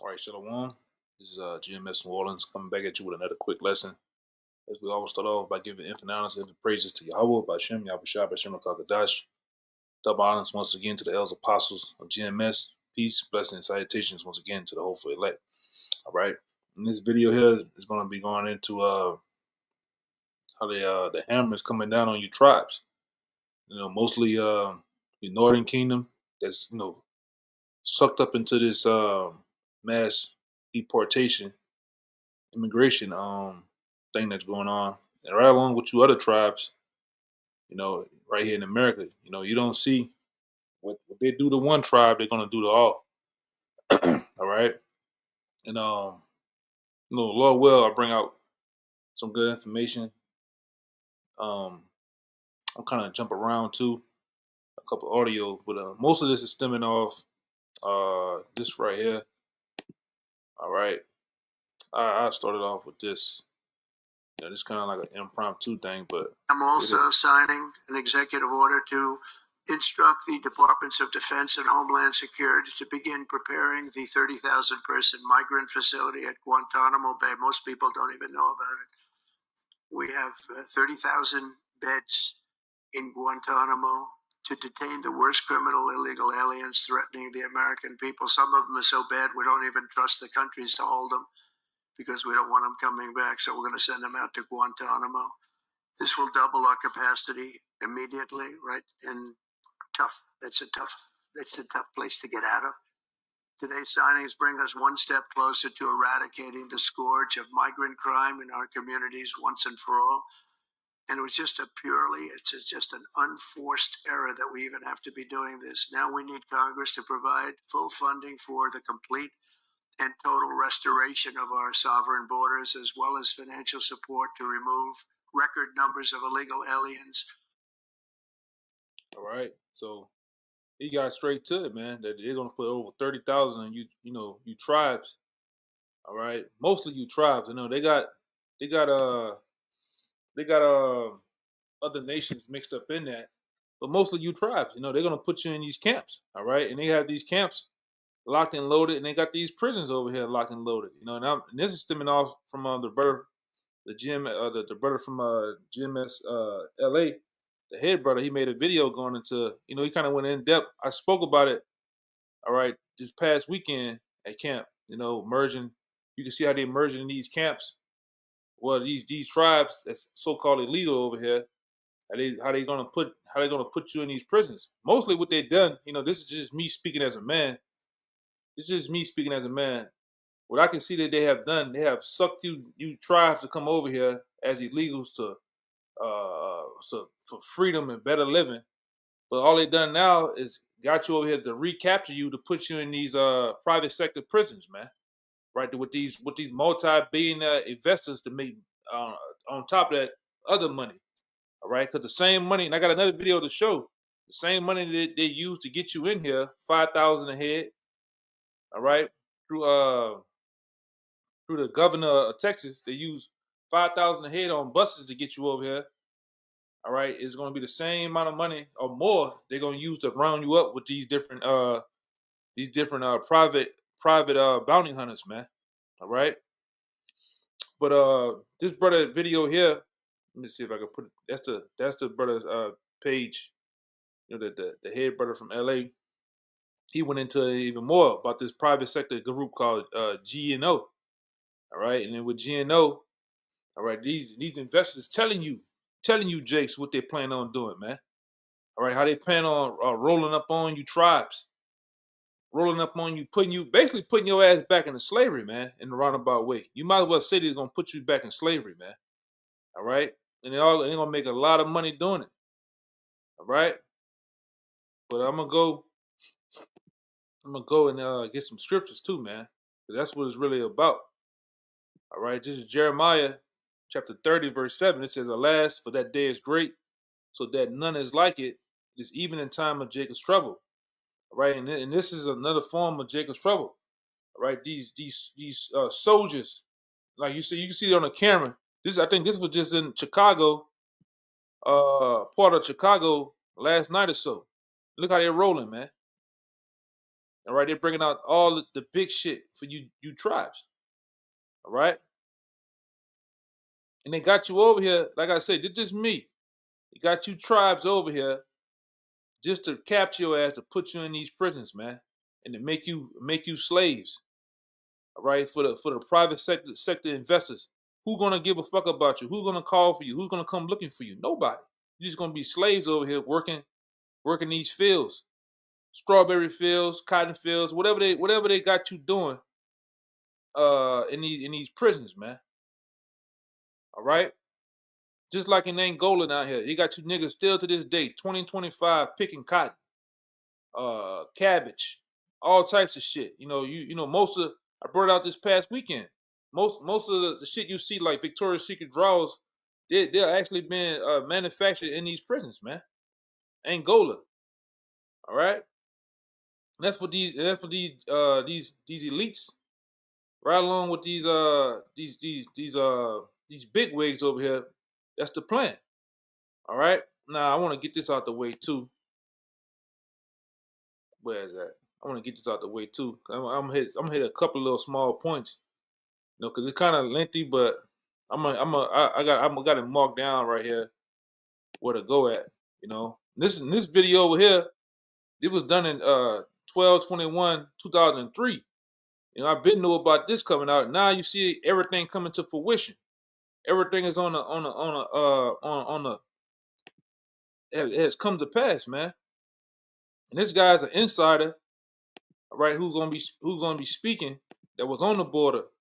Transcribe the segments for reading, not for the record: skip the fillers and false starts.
All right, Shalom. This is GMS New Orleans coming back at you with another quick lesson. As we always start off by giving infinite honors and praises to Yahweh, by Shem, Yahweh Shah, by Shem Kadash. Double honors once again to the elders apostles of GMS. Peace, blessings, and salutations once again to the hopeful elect. All right. In this video here is going to be going into how the hammer is coming down on you tribes. Mostly the Northern Kingdom that's sucked up into this mass deportation immigration thing that's going on, and right along with you other tribes, right here in America, you don't see what they do to one tribe, they're gonna do to all. All right, and Lord will, I bring out some good information. I'm kind of jump around too, a couple audio, but most of this is stemming off this right here. All right, I started off with this. Yeah, this kind of like an impromptu thing, but I'm also signing an executive order to instruct the Departments of Defense and Homeland Security to begin preparing the 30,000 person migrant facility at Guantanamo Bay. Most people don't even know about it. We have 30,000 beds in Guantanamo to detain the worst criminal illegal aliens threatening the American people. Some of them are so bad we don't even trust the countries to hold them, because we don't want them coming back, so we're going to send them out to Guantanamo. This will double our capacity immediately, right? And that's a tough place to get out of. Today's signings bring us one step closer to eradicating the scourge of migrant crime in our communities once and for all. And it's just an unforced error that we even have to be doing this. Now we need Congress to provide full funding for the complete and total restoration of our sovereign borders, as well as financial support to remove record numbers of illegal aliens. All right, so he got straight to it, man. That they're gonna put over 30,000 you tribes. All right, mostly you tribes. They got other nations mixed up in that, but mostly you tribes. They're gonna put you in these camps. All right, and they have these camps locked and loaded, and they got these prisons over here locked and loaded. And this is stemming off from the brother, the brother from GMS LA, the head brother. He made a video going into, he kind of went in depth. I spoke about it. All right, this past weekend at camp, merging. You can see how they merging in these camps. Well, these tribes that's so called illegal over here. How they gonna put you in these prisons? Mostly what they done. This is just me speaking as a man. This is just me speaking as a man. What I can see that they have done, they have sucked you tribes to come over here as illegals for freedom and better living. But all they done now is got you over here to recapture you, to put you in these private sector prisons, man. Right, with these multi-billion investors to make on top of that other money. All right, because the same money, and I got another video to show the same money that they use to get you in here, 5,000 a head. All right, through the governor of Texas, they use 5,000 a head on buses to get you over here. All right, it's going to be the same amount of money or more they're going to use to round you up with these different private bounty hunters, man. All right, but this brother video here, let me see if I can put it. That's the brother's page. The head brother from LA. He went into even more about this private sector group called GNO. All right, and then with GNO, all right, these investors telling you, Jakes, what they plan on doing, man. All right, how they plan on rolling up on you tribes, rolling up on you, basically putting your ass back into slavery, man, in the roundabout way. You might as well say they're gonna put you back in slavery, man. All right, and they're gonna make a lot of money doing it. All right, but I'm gonna go and get some scriptures too, man, because that's what it's really about. All right, this is Jeremiah chapter 30, verse 7. It says, "Alas, for that day is great, so that none is like it. It is even in time of Jacob's trouble." All right, and this is another form of Jacob's trouble. All right, these soldiers, like you can see it on the camera. I think this was just in Chicago, part of Chicago last night or so. Look how they're rolling, man. All right, they're bringing out all the big shit for you tribes. All right, and they got you over here. Like I said, it's just me. They got you tribes over here just to capture your ass, to put you in these prisons, man, and to make you slaves. All right, for the private sector investors. Who gonna give a fuck about you? Who's gonna call for you? Who's gonna come looking for you? Nobody. You're just gonna be slaves over here working these fields, strawberry fields, cotton fields, whatever they got you doing in these prisons, man. All right? Just like in Angola down here. You got you niggas still to this day, 2025, picking cotton, cabbage, all types of shit. You know, most of I brought out this past weekend. Most of the shit you see, like Victoria's Secret drawers, they're actually being manufactured in these prisons, man. Angola. All right? And that's for these elites, right along with these big wigs over here. That's the plan. All right. Now I want to get this out the way too. Where is that? I want to get this out the way too. I'm gonna hit a couple little small points, because it's kind of lengthy, but I got it marked down right here where to go at. This video over here, it was done in 12/21/2003. I've been knew about this coming out. Now you see everything coming to fruition. Everything is it has come to pass, man. And this guy's an insider, right? Who's gonna be speaking, that was on the border,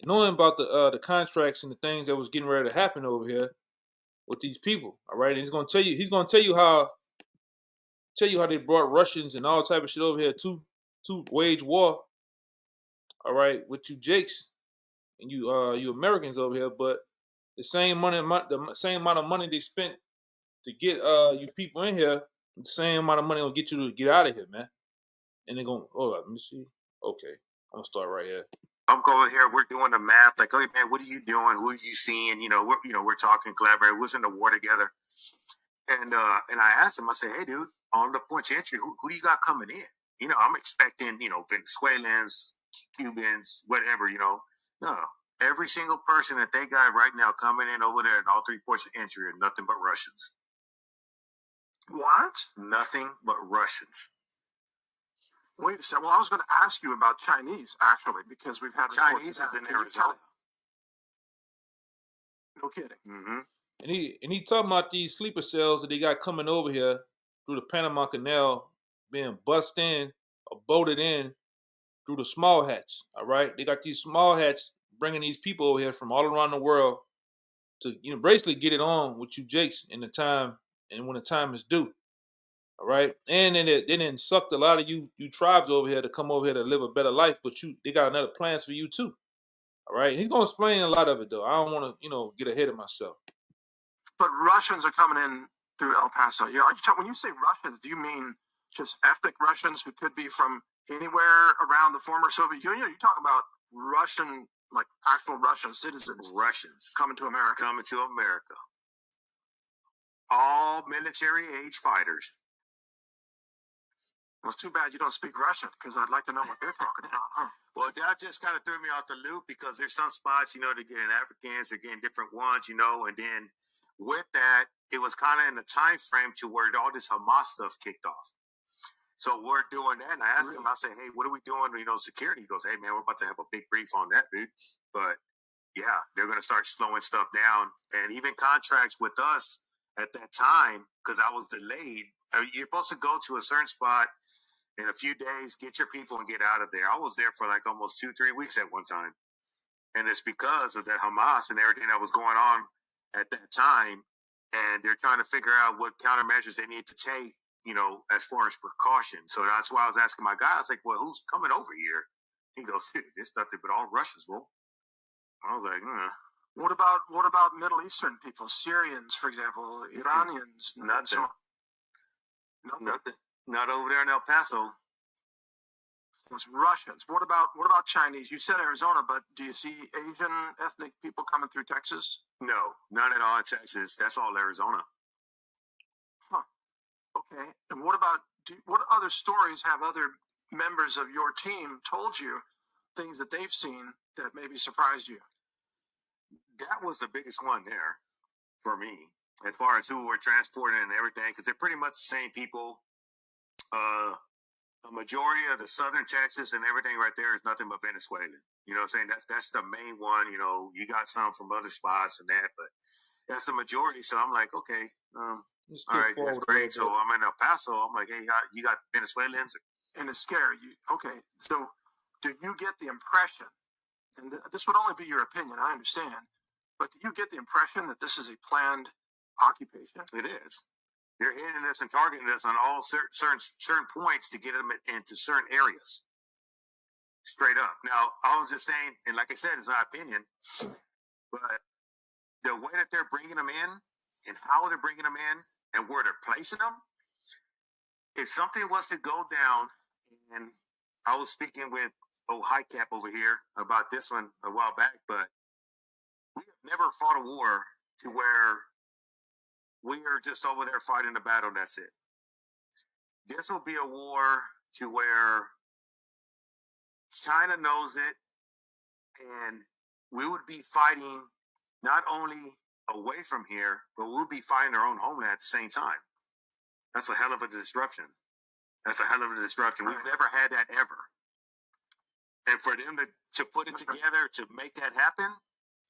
knowing about the contracts and the things that was getting ready to happen over here with these people. All right, and he's gonna tell you how they brought Russians and all type of shit over here to wage war. All right, with you Jakes and you Americans over here, but the same amount of money they spent to get you people in here, the same amount of money will get you to get out of here, man. And they're going, hold up, let me see. Okay, I'm gonna start right here. I'm going here. We're doing the math. Like, oh man, what are you doing? Who are you seeing? We're talking, collaborating. We're in the war together. And I asked him. I said, hey, dude, on the point of entry, who do you got coming in? I'm expecting, Venezuelans, Cubans, whatever. No, every single person that they got right now coming in over there in all 3 ports of entry are nothing but Russians. What? Nothing but Russians. Wait a second. Well, I was going to ask you about Chinese, actually, because we've had Chinese have been Arizona. No kidding. Mm-hmm. And he talking about these sleeper cells that they got coming over here through the Panama Canal, being bussed in or boated in through the small hats. All right, they got these small hats bringing these people over here from all around the world to basically get it on with you Jakes in the time and when the time is due. All right, and then they then sucked a lot of you tribes over here to come over here to live a better life, but they got another plans for you too. All right, and he's gonna explain a lot of it though. I don't want to get ahead of myself. But Russians are coming in through El Paso. When you say Russians, do you mean just ethnic Russians who could be from anywhere around the former Soviet Union? Or you talk about Russian, like actual Russian citizens, Russians coming to America. All military age fighters. Well, it's too bad you don't speak Russian, because I'd like to know what they're talking about, huh? Well, that just kind of threw me off the loop, because there's some spots, they're getting Africans, they're getting different ones, and then with that, it was kind of in the time frame to where all this Hamas stuff kicked off. So we're doing that, and I asked him, I said, hey, what are we doing, security? He goes, hey, man, we're about to have a big brief on that, dude. But, yeah, they're going to start slowing stuff down, and even contracts with us at that time, because I was delayed. You're supposed to go to a certain spot in a few days, get your people and get out of there. I was there for like almost 2-3 weeks at one time. And it's because of that Hamas and everything that was going on at that time. And they're trying to figure out what countermeasures they need to take, as far as precaution. So that's why I was asking my guy, I was like, well, who's coming over here? He goes, dude, it's nothing but all Russians, bro. I was like, What about Middle Eastern people, Syrians, for example, Iranians? Nothing. Nothing. Not over there in El Paso. It's Russians. What about Chinese? You said Arizona, but do you see Asian ethnic people coming through Texas? No, none at all in Texas. That's all Arizona. Huh. Okay. And what other stories have other members of your team told you things that they've seen that maybe surprised you? That was the biggest one there for me, as far as who were transporting and everything, because they're pretty much the same people. A majority of the southern Texas and everything right there is nothing but Venezuelan. You know what I'm saying? That's the main one. You know, you got some from other spots and that, but that's the majority. So I'm like, okay, all right, that's great. So I'm in El Paso. I'm like, hey, you got Venezuelans? And it's scary. Okay, so do you get the impression, and this would only be your opinion, I understand, but do you get the impression that this is a planned occupation? It is. They're hitting us and targeting us on all certain points to get them into certain areas. Straight up. Now, I was just saying, and like I said, it's my opinion, but the way that they're bringing them in and how they're bringing them in and where they're placing them, if something was to go down, and I was speaking with High Cap over here about this one a while back, but we have never fought a war to where we are just over there fighting a battle, that's it. This will be a war to where China knows it, and we would be fighting not only away from here, but we'll be fighting our own homeland at the same time. That's a hell of a disruption. That's a hell of a disruption. We've never had that ever. And for them to put it together to make that happen,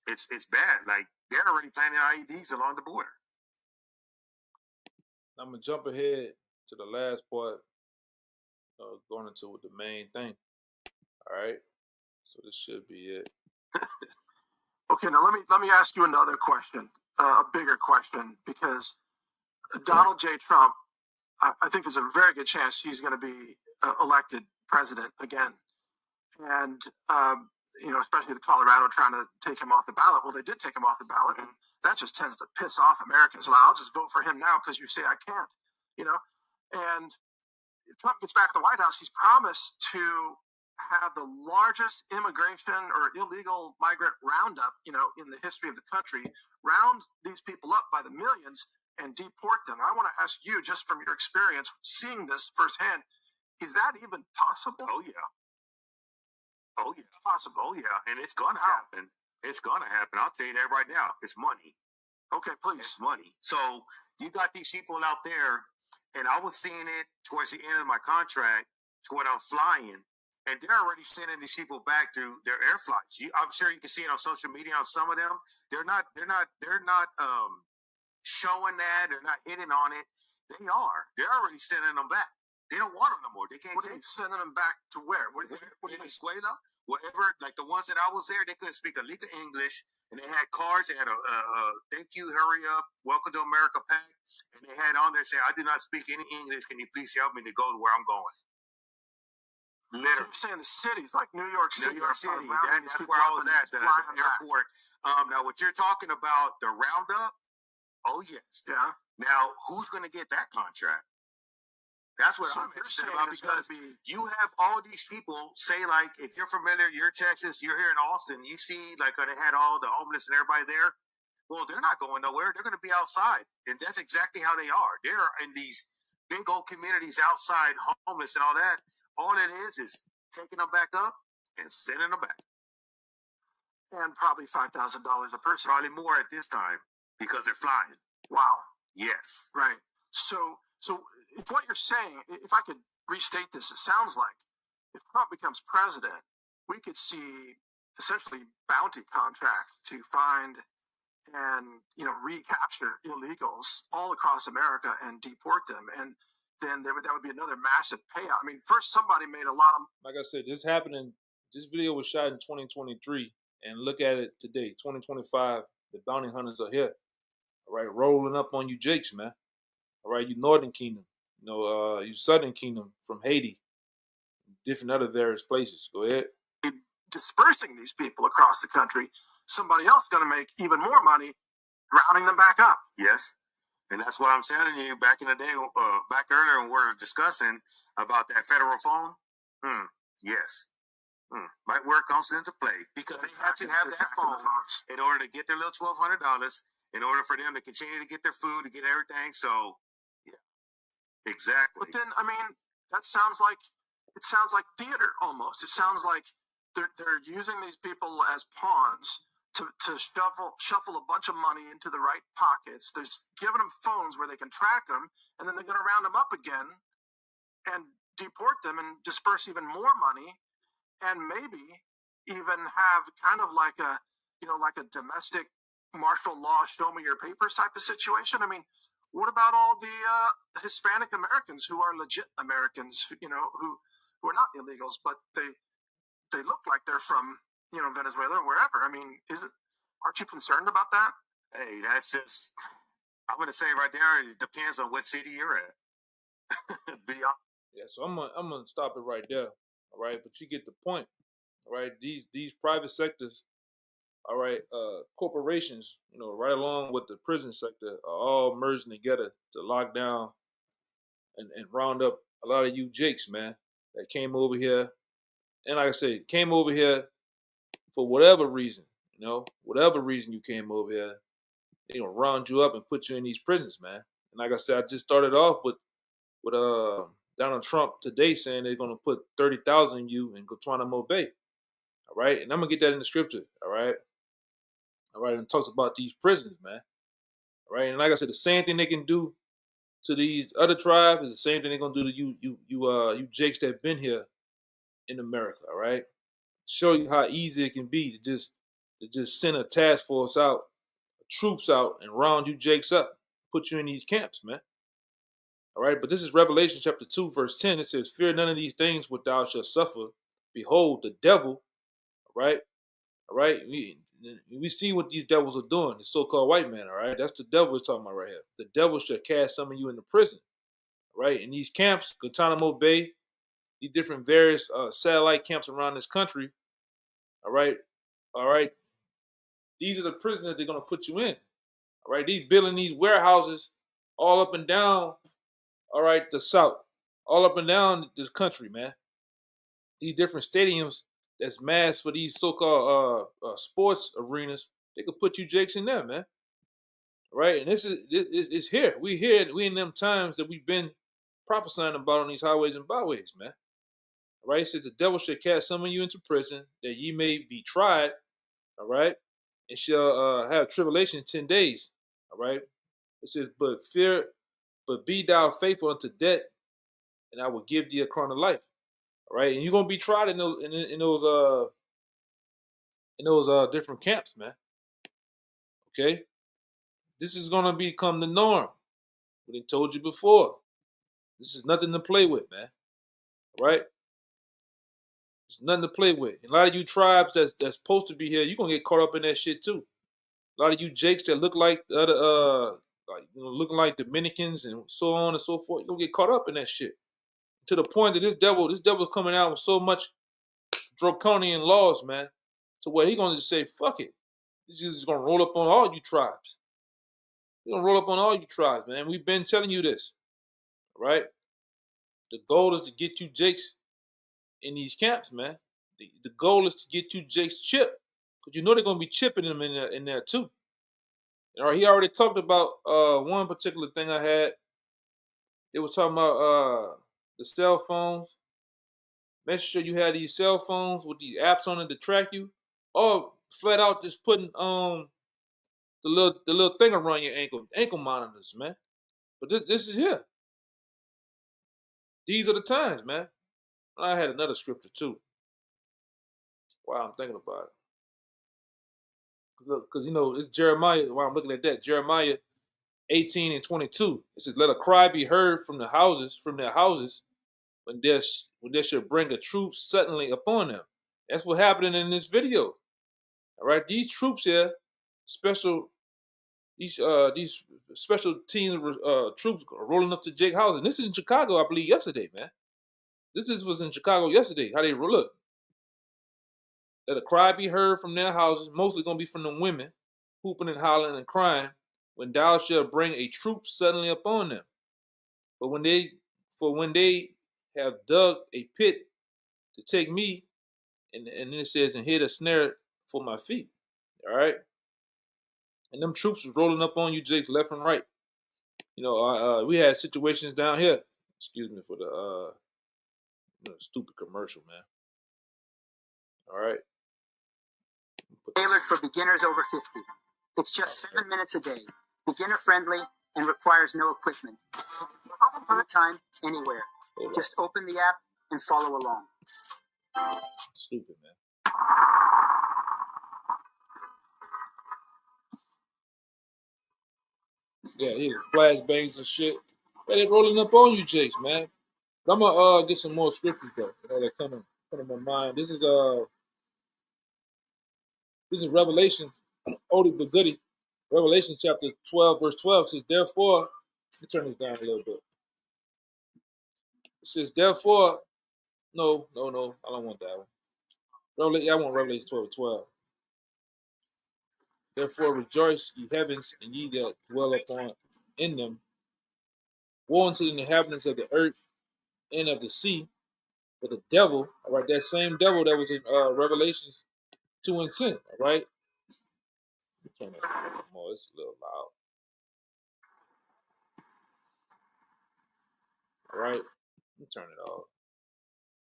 it's bad. Like, they're already planning IEDs along the border. I'm gonna jump ahead to the last part, going into the main thing. All right, so this should be it. Okay, now let me ask you another question, a bigger question, because Donald J. Trump, I think there's a very good chance he's going to be elected president again, and especially the Colorado trying to take him off the ballot. Well, they did take him off the ballot, and that just tends to piss off Americans. Like, I'll just vote for him now because you say I can't, And Trump gets back to the White House. He's promised to have the largest immigration or illegal migrant roundup, in the history of the country. Round these people up by the millions and deport them. I want to ask you, just from your experience seeing this firsthand, is that even possible? Oh yeah. Oh yeah, it's possible. Oh yeah, and it's gonna happen. It's gonna happen. I'll tell you that right now. It's money. Okay, please. It's money. So you got these people out there, and I was seeing it towards the end of my contract, to when I'm flying, and they're already sending these people back through their air flights. I'm sure you can see it on social media on some of them. They're not showing that. They're not hitting on it. They are. They're already sending them back. They don't want them no more. They can't take them. Sending them back to where? Venezuela, wherever. Like the ones that I was there, they couldn't speak a lick of English, and they had cards. They had a thank you, hurry up, welcome to America pack, and they had on there saying, "I do not speak any English. Can you please help me to go to where I'm going?" Literally. You're saying the cities like New York City. New York City. That's where I was at, the airport. Now, what you're talking about, the roundup? Oh yes. Yeah. Now, who's going to get that contract? That's what I'm interested about, because you have all these people say, like, if you're familiar, you're Texas, you're here in Austin, you see, like, they had all the homeless and everybody there. Well, they're not going nowhere. They're going to be outside. And that's exactly how they are. They're in these big old communities outside, homeless and all that. All it is taking them back up and sending them back. And probably $5,000 a person. Probably more at this time, because they're flying. Wow. Yes. Right. So if what you're saying, if I could restate this, it sounds like if Trump becomes president, we could see essentially bounty contracts to find and recapture illegals all across America and deport them, and then that would be another massive payout. I mean, first somebody made a lot of. Like I said, this happening. This video was shot in 2023, and look at it today, 2025. The bounty hunters are here. All right, rolling up on you, Jakes, man. All right, you Northern Kingdom, you Southern Kingdom from Haiti, different other various places. Go ahead. Dispersing these people across the country, somebody else going to make even more money rounding them back up. Yes, and that's what I'm telling you. Back in the day, back earlier when we were discussing about that federal phone, yes, might work comes into play, because they have to have that phone in order to get their little $1,200, in order for them to continue to get their food, to get everything. So, yeah, exactly. But then, I mean, that sounds like it sounds like theater almost. It sounds like they're using these people as pawns to shuffle a bunch of money into the right pockets. They're giving them phones where they can track them, and then they're going to round them up again and deport them and disperse even more money, and maybe even have kind of like a domestic martial law, show me your papers type of situation. I mean, what about all the Hispanic Americans who are legit Americans, who are not illegals, but they look like they're from Venezuela or wherever? I mean, aren't you concerned about that? Hey, that's just, I'm going to say right there, it depends on what city you're at. Yeah, so I'm gonna stop it right there. All right, but you get the point. All right, these private sectors, all right, corporations, right along with the prison sector, are all merging together to lock down and round up a lot of you jakes, man, that came over here. And like I said, came over here for whatever reason, whatever reason you came over here, they gonna round you up and put you in these prisons, man. And like I said, I just started off with Donald Trump today saying they're gonna put 30,000 in you in Guantanamo Bay. All right, and I'm gonna get that in the scripture. All right, and it talks about these prisons, man. All right, and like I said, the same thing they can do to these other tribes is the same thing they're gonna do to you jakes that been here in America. All right, show you how easy it can be to just send a task force out, troops out, and round you jakes up, put you in these camps, man. All right, but this is Revelation chapter 2, verse 10. It says, "Fear none of these things which thou shalt suffer. Behold, the devil," all right, we see what these devils are doing, the so-called white man, all right? That's the devil we're talking about right here. The devil shall cast some of you into prison, all right? In these camps, Guantanamo Bay, these different various satellite camps around this country, all right? These are the prisoners they're going to put you in, all right? These building these warehouses all up and down, all right, the South, all up and down this country, man. These different stadiums that's masked for these so-called sports arenas, they could put you jakes in there, man. Right? And this is here. We in them times that we've been prophesying about on these highways and byways, man. Right? It says the devil shall cast some of you into prison that ye may be tried, all right, and shall have tribulation 10 days. All right. It says, but be thou faithful unto death, and I will give thee a crown of life. All right, and you're gonna be tried in those different camps, man. Okay, this is gonna become the norm. We done told you before. This is nothing to play with, man. All right, it's nothing to play with. And a lot of you tribes that's supposed to be here, you're gonna get caught up in that shit too. A lot of you jakes that look like the other, looking like Dominicans and so on and so forth, you're gonna get caught up in that shit. To the point that this devil's coming out with so much draconian laws, man, to where he gonna just say, fuck it. He's just gonna roll up on all you tribes. He's gonna roll up on all you tribes, man. We've been telling you this, right? The goal is to get you jakes in these camps, man. The goal is to get you jakes chipped, because they're gonna be chipping them in there too. All right, he already talked about one particular thing I had. They were talking about the cell phones. Make sure you have these cell phones with these apps on it to track you, or flat out just putting the little thing around your ankle monitors, man. But this is here. These are the times, man. I had another scripture too. Wow, I'm thinking about it. Because it's Jeremiah. While I'm looking at that, Jeremiah 18 and 22. It says, "Let a cry be heard from their houses, when they should bring a troop suddenly upon them." That's what happened in this video. All right, these troops here, these special team troops are rolling up to Jake House, and this is in Chicago, I believe, yesterday, man. This was in Chicago yesterday. How they look? Let a cry be heard from their houses, mostly gonna be from the women, whooping and hollering and crying, when thou shalt bring a troop suddenly upon them. But when they have dug a pit to take me, and then it says, and hid a snare for my feet. All right. And them troops was rolling up on you, Jakes, left and right. We had situations down here. Excuse me for the Stupid commercial, man. All right. Tailored for beginners over 50. It's just 7 minutes a day, beginner friendly, and requires no equipment. Anytime, anywhere. Just open the app and follow along. Stupid, man. Yeah, he flashbangs and shit. Man, they rolling up on you, Jakes, man. But I'm gonna get some more scriptures though. That come to my mind. This is Revelation, oldie but goodie. Revelation chapter 12, verse 12 says, therefore, let me turn this down a little bit. It says, therefore, no, I don't want that one. I want Revelation 12:12. Therefore rejoice, ye heavens, and ye that dwell upon in them. Woe unto the inhabitants of the earth and of the sea, for the devil, all right, that same devil that was in Revelations 2 and 10, all right? Turn it more, it's a little loud. All right, let me turn it off.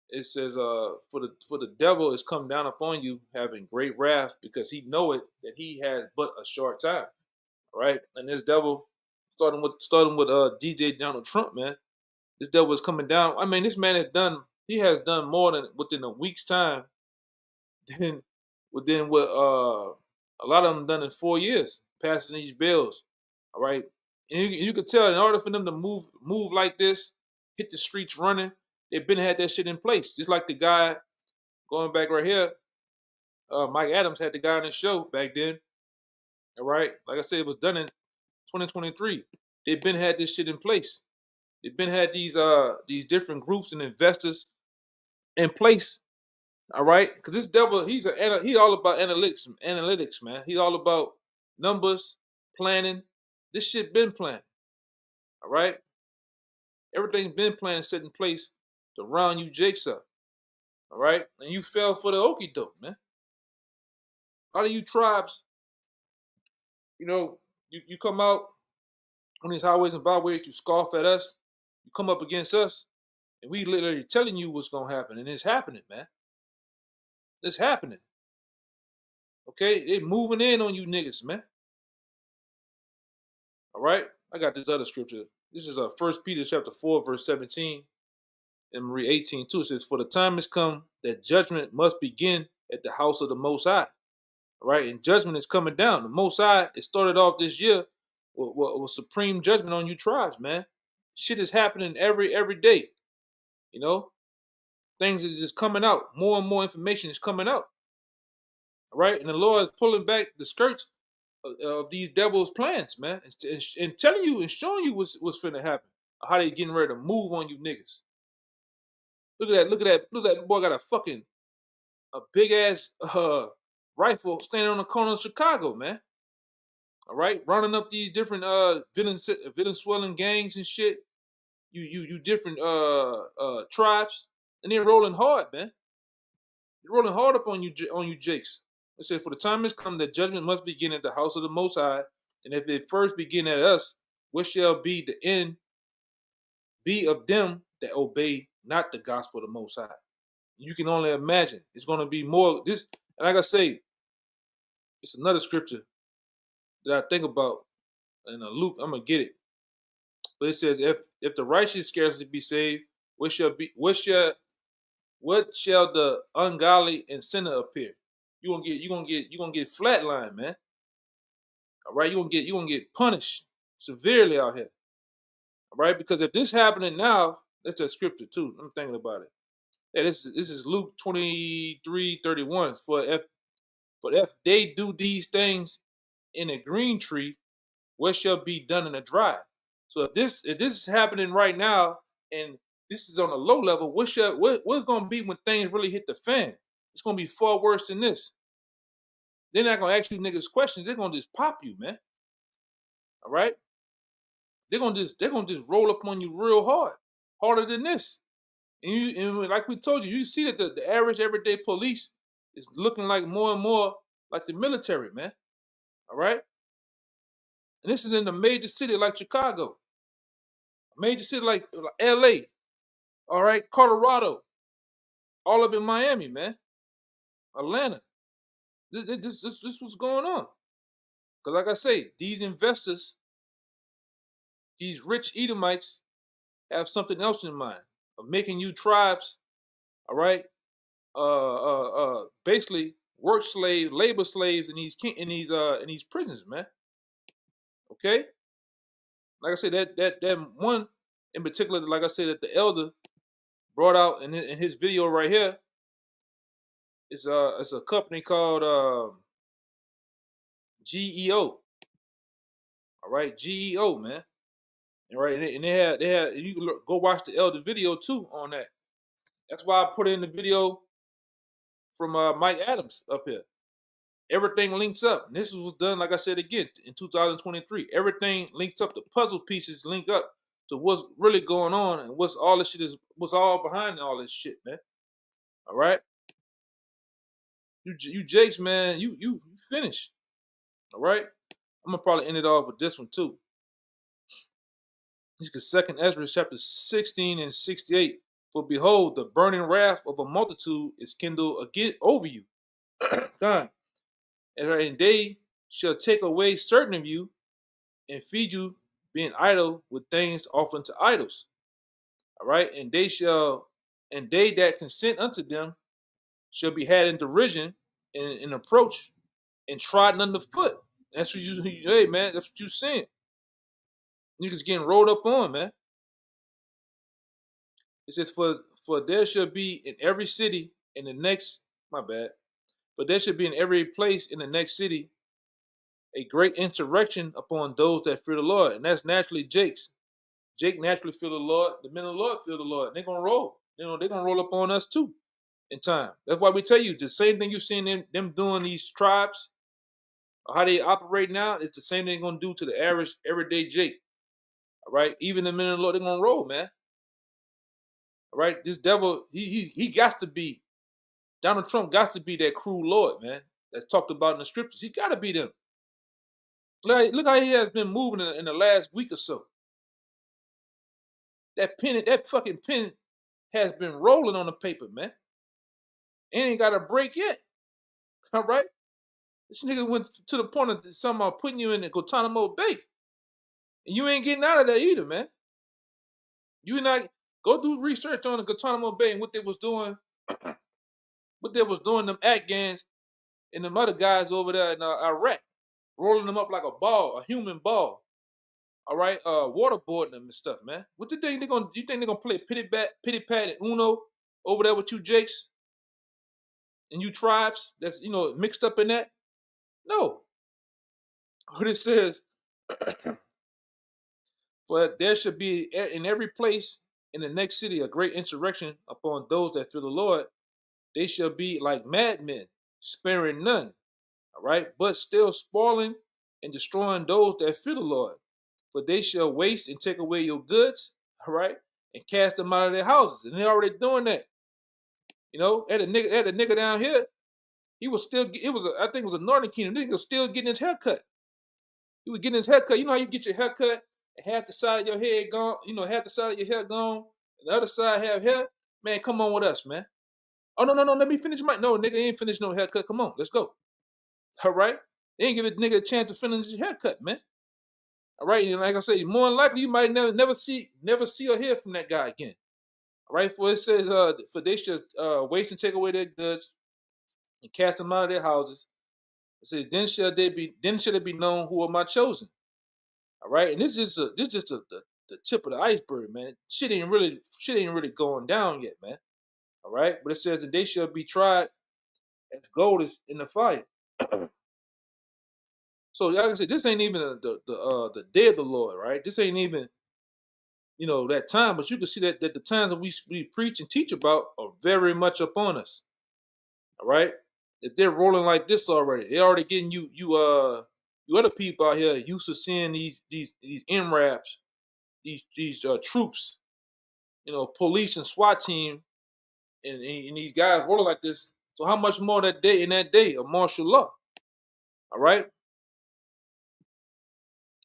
It says, for the devil is come down upon you, having great wrath, because he knoweth that he has but a short time. All right, and this devil, starting with DJ Donald Trump, man. This devil is coming down. I mean, this man has done more than within a week's time than what a lot of them done in 4 years, passing these bills. All right, and you could tell in order for them to move like this, hit the streets running, they've been had that shit in place. Just like the guy going back right here, Mike Adams had the guy on his show back then. All right, like I said, it was done in 2023. They've been had this shit in place. They've been had these different groups and investors in place. All right, because this devil, he's all about analytics, man. He's all about numbers, planning. This shit been planned. All right, everything's been planned, set in place to round you Jakes up. All right, and you fell for the okie doke, man. A lot of you tribes, you come out on these highways and byways, you scoff at us, you come up against us, and we literally telling you what's gonna happen, and it's happening, man. It's happening. Okay, they moving in on you niggas, man. All right, I got this other scripture. This is 1 Peter chapter 4, verse 17, and Marie 18 too. It says, "For the time has come that judgment must begin at the house of the Most High." All right, and judgment is coming down. The Most High, it started off this year with supreme judgment on you tribes, man. Shit is happening every day. Things are just coming out. More and more information is coming out. All right, and the Lord is pulling back the skirts of these devils' plans, man, and telling you and showing you what's finna happen. How they getting ready to move on you niggas. Look at that boy got a big ass rifle standing on the corner of Chicago, man. All right, rounding up these different Venezuelan gangs and shit. You different tribes, and they're rolling hard, man. They're rolling hard up on you Jakes. It says, "For the time has come that judgment must begin at the house of the Most High, and if it first begin at us, what shall be the end be of them that obey not the gospel of the Most High?" You can only imagine. It's going to be more this. And like I say, it's another scripture that I think about in Luke. I'm gonna get it, but it says, "If the righteous scarcely be saved, what shall the ungodly and sinner appear?" You're gonna get flatlined, man. All right, you're gonna get punished severely out here. All right, because if this happening now, that's a scripture too. I'm thinking about it. Yeah, this is Luke 23:31. For if they do these things in a green tree, what shall be done in a dry? So if this is happening right now, and this is on a low level, what's gonna be when things really hit the fan? It's gonna be far worse than this. They're not gonna ask you niggas questions. They're gonna just pop you, man. All right? They're gonna just roll up on you real hard, harder than this. And like we told you, you see that the average everyday police is looking like more and more like the military, man. All right? And this is in a major city like Chicago, a major city like LA, all right, Colorado, all up in Miami, man, Atlanta. This what's going on. Because like I say, these investors, these rich Edomites, have something else in mind of making you tribes, all right, basically work slave, labor slaves in these prisons, man. Okay, like I said, that one in particular, like I said, that the elder brought out in his video right here is it's a company called GEO. All right, GEO, man. And right, and they had you can go watch the elder video too on that. That's why I put in the video from Mike Adams up here. Everything links up. And this was done, like I said again, in 2023. Everything links up. The puzzle pieces link up to what's really going on and what's all this shit is. What's all behind all this shit, man. All right, you Jakes, man, you finished. All right, I'm gonna probably end it off with this one too. This is 2nd Ezra chapter 16 and 68. For behold, the burning wrath of a multitude is kindled again over you. God. And they shall take away certain of you and feed you, being idle with things offered to idols. All right, and they that consent unto them shall be had in derision and approach and trodden underfoot. That's what you, hey man, that's what you saying. Niggas getting rolled up on, man. It says, for there shall be in every city in the next, my bad, but there should be in every place in the next city a great insurrection upon those that fear the Lord. And that's naturally Jake's. Jake naturally fear the Lord. The men of the Lord fear the Lord. They're going to roll. You know, they're going to roll up on us too in time. That's why we tell you the same thing you've seen them doing these tribes, or how they operate now, it's the same thing they're going to do to the average, everyday Jake. All right? Even the men of the Lord, they're going to roll, man. All right? This devil, he got to be, Donald Trump got to be that cruel Lord, man, that's talked about in the scriptures. He got to be them. Look how he has been moving in the last week or so. That fucking pen has been rolling on the paper, man. Ain't got a break yet. All right? This nigga went to the point of somehow putting you in the Guantanamo Bay. And you ain't getting out of there either, man. You not go do research on the Guantanamo Bay and what they was doing, them Afghans and them other guys over there in Iraq, rolling them up like a ball, a human ball. All right, waterboarding them and stuff, man. What do you think they're gonna? You think they're gonna play pity pat and Uno over there with you Jakes and you tribes that's mixed up in that? No. What it says, for there should be in every place in the next city a great insurrection upon those that fear the Lord. They shall be like madmen, sparing none. All right, but still spoiling and destroying those that fear the Lord. For they shall waste and take away your goods, all right, and cast them out of their houses. And they're already doing that. Had a nigga down here, he was still, I think it was a Northern Kingdom, the nigga was still getting his haircut. He was getting his haircut. You know how you get your haircut and half the side of your head gone, half the side of your hair gone, and the other side have hair? Man, come on with us, man. Oh, no, let me finish no, nigga ain't finished no haircut. Come on, let's go. All right? They ain't give a nigga a chance to finish his haircut, man. All right, and like I said, more than likely you might never see or hear from that guy again. All right, for it says, for they should waste and take away their goods and cast them out of their houses. It says, then shall it be known who are my chosen. All right, and this is just the tip of the iceberg, man. Shit ain't really going down yet, man. All right, but it says that they shall be tried as gold is in the fire. So, like I said, this ain't even the day of the Lord, right? This ain't even, that time. But you can see that the times that we preach and teach about are very much upon us. All right? If they're rolling like this already, they're already getting you other people out here used to seeing these MRAPs, these troops, police and SWAT team, and these guys rolling like this. So how much more in that day of martial law? All right?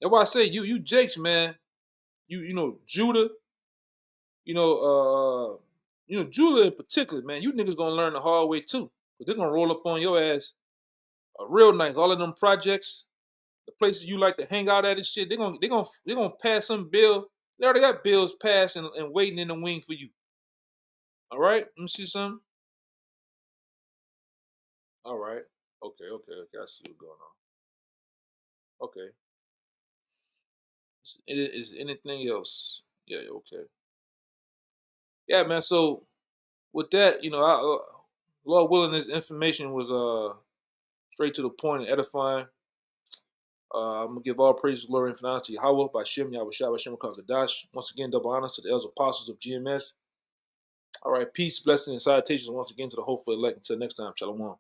That's why I say you Jakes, man. Judah, Julia in particular, man, you niggas gonna learn the hard way too. But they're gonna roll up on your ass real nice. All of them projects, the places you like to hang out at and shit, they're gonna pass some bill. They already got bills passed and waiting in the wing for you. All right, let me see something. All right, okay. I see what's going on. Okay, is anything else? Yeah, okay. Yeah, man. So with that, Lord willing, this information was straight to the point and edifying. I'm gonna give all praise, glory, and honor to Yahweh by Shem Yahweh Shai by Shem Kadash. Once again, double honors to the elders apostles of GMS. All right, peace, blessings, and salutations once again to the hopeful elect. Until next time, Shalom.